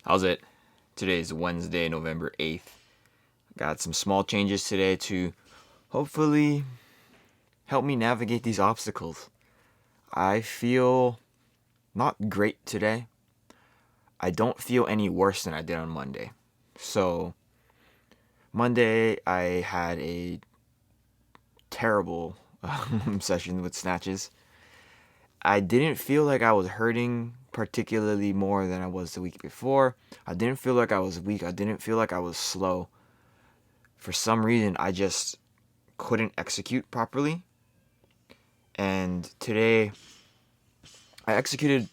How's it? Today's Wednesday, November 8th. Got some small changes today to hopefully help me navigate these obstacles. I feel not great today. I don't feel any worse than I did on Monday. So, Monday I had a terrible session with snatches. I didn't feel like I was hurting particularly more than I was the week before. I didn't feel like I was weak. I didn't feel like I was slow. For some reason, I just couldn't execute properly. And today, I executed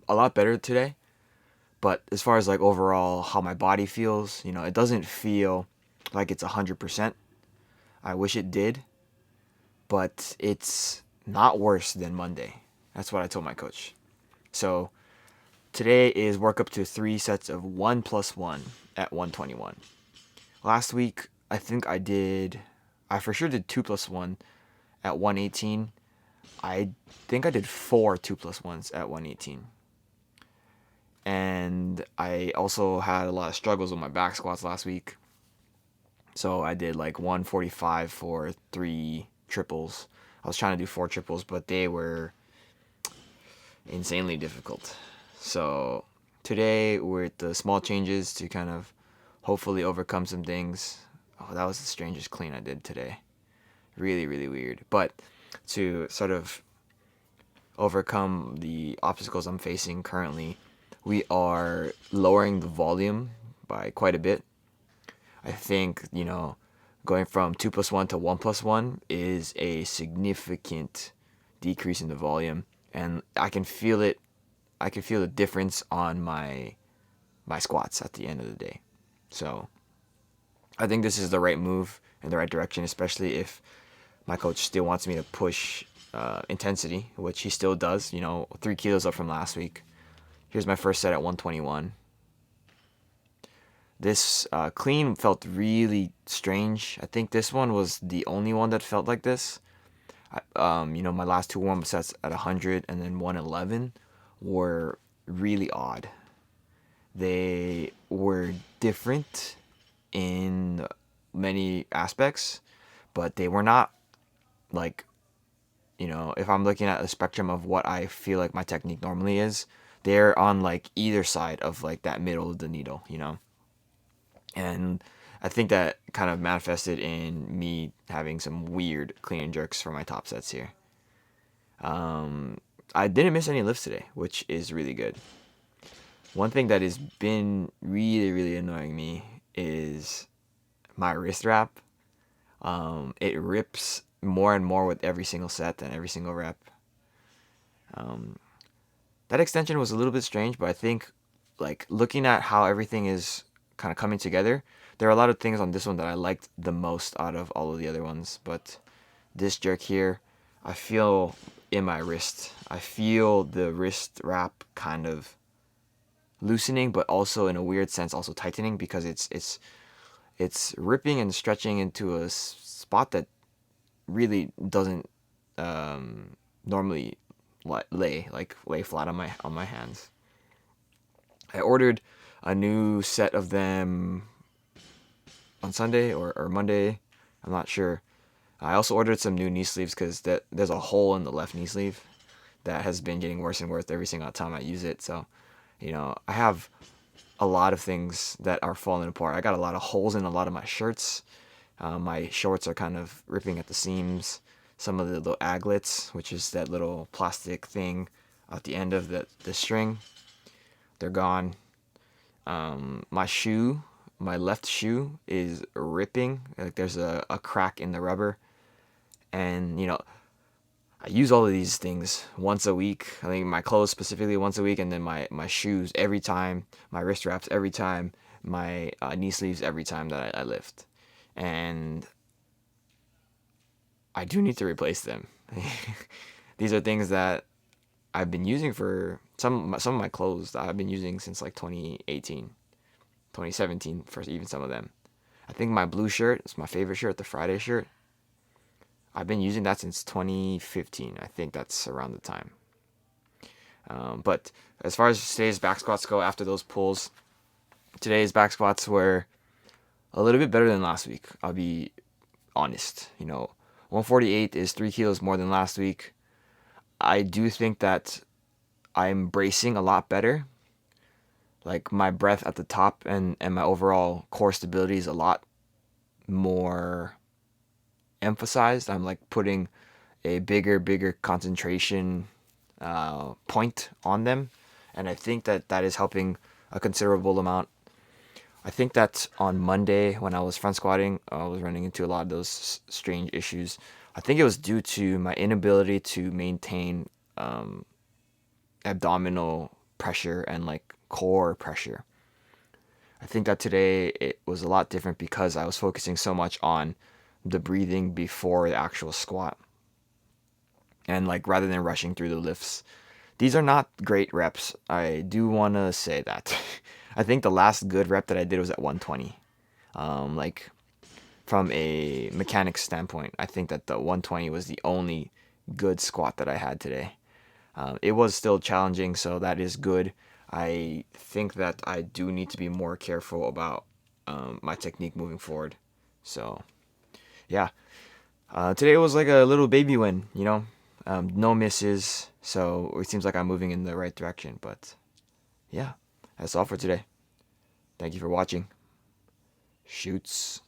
a lot better today. But as far as like overall how my body feels, it doesn't feel like it's 100%. I wish it did, but it's not worse than Monday. That's what I told my coach. So today is work up to 3 sets of 1+1 at 121. Last week, I for sure did 2+1 at 118. I think I did 4 2+1s at 118. And I also had a lot of struggles with my back squats last week. So I did like 145 for 3 triples. I was trying to do 4 triples, but they were insanely difficult. So today, with the small changes to kind of hopefully overcome some things. Oh, that was the strangest clean I did today. Really, really weird. But to sort of overcome the obstacles I'm facing currently, we are lowering the volume by quite a bit. I think, going from 2+1 to 1+1 is a significant decrease in the volume. And I can feel it. I can feel the difference on my squats at the end of the day. So I think this is the right move in the right direction, especially if my coach still wants me to push intensity, which he still does. 3 kilos up from last week. Here's my first set at 121. This clean felt really strange. I think this one was the only one that felt like this. My last 2 warm-up sets at 100 and then 111 were really odd. They were different in many aspects, but they were not like, if I'm looking at the spectrum of what I feel like my technique normally is, they're on like either side of like that middle of the needle. And I think that kind of manifested in me having some weird clean and jerks for my top sets here. I didn't miss any lifts today, which is really good. One thing that has been really, really annoying me is my wrist wrap. It rips more and more with every single set and every single rep. That extension was a little bit strange, but I think like looking at how everything is kind of coming together, there are a lot of things on this one that I liked the most out of all of the other ones. But this jerk here, I feel in my wrist. I feel the wrist wrap kind of loosening, but also in a weird sense also tightening because it's ripping and stretching into a spot that really doesn't normally lay flat on my hands. I ordered a new set of them on Sunday or Monday. I'm not sure. I also ordered some new knee sleeves because there's a hole in the left knee sleeve that has been getting worse and worse every single time I use it. So, I have a lot of things that are falling apart. I got a lot of holes in a lot of my shirts. My shorts are kind of ripping at the seams. Some of the little aglets, which is that little plastic thing at the end of the string, they're gone. My left shoe is ripping. Like there's a crack in the rubber. And, I use all of these things once a week. I think my clothes specifically once a week, and then my shoes every time, my wrist wraps every time, my knee sleeves every time that I lift. And I do need to replace them. These are things that I've been using for some of my clothes that I've been using since like 2018, 2017 for even some of them. I think my blue shirt is my favorite shirt, the Friday shirt. I've been using that since 2015. I think that's around the time. But as far as today's back squats go after those pulls, today's back squats were a little bit better than last week. I'll be honest. 148 is 3 kilos more than last week. I do think that I'm bracing a lot better. Like my breath at the top and my overall core stability is a lot more emphasized. I'm like putting a bigger concentration point on them, and I think that is helping a considerable amount. I think that on Monday when I was front squatting, I was running into a lot of those strange issues. I think it was due to my inability to maintain abdominal pressure and like core pressure. I think that today it was a lot different because I was focusing so much on the breathing before the actual squat. And like rather than rushing through the lifts. These are not great reps. I do want to say that. I think the last good rep that I did was at 120. Like from a mechanics standpoint, I think that the 120 was the only good squat that I had today. It was still challenging, so that is good. I think that I do need to be more careful about my technique moving forward. So, yeah. Today was like a little baby win, no misses, so it seems like I'm moving in the right direction. But yeah, that's all for today. Thank you for watching. Shoots.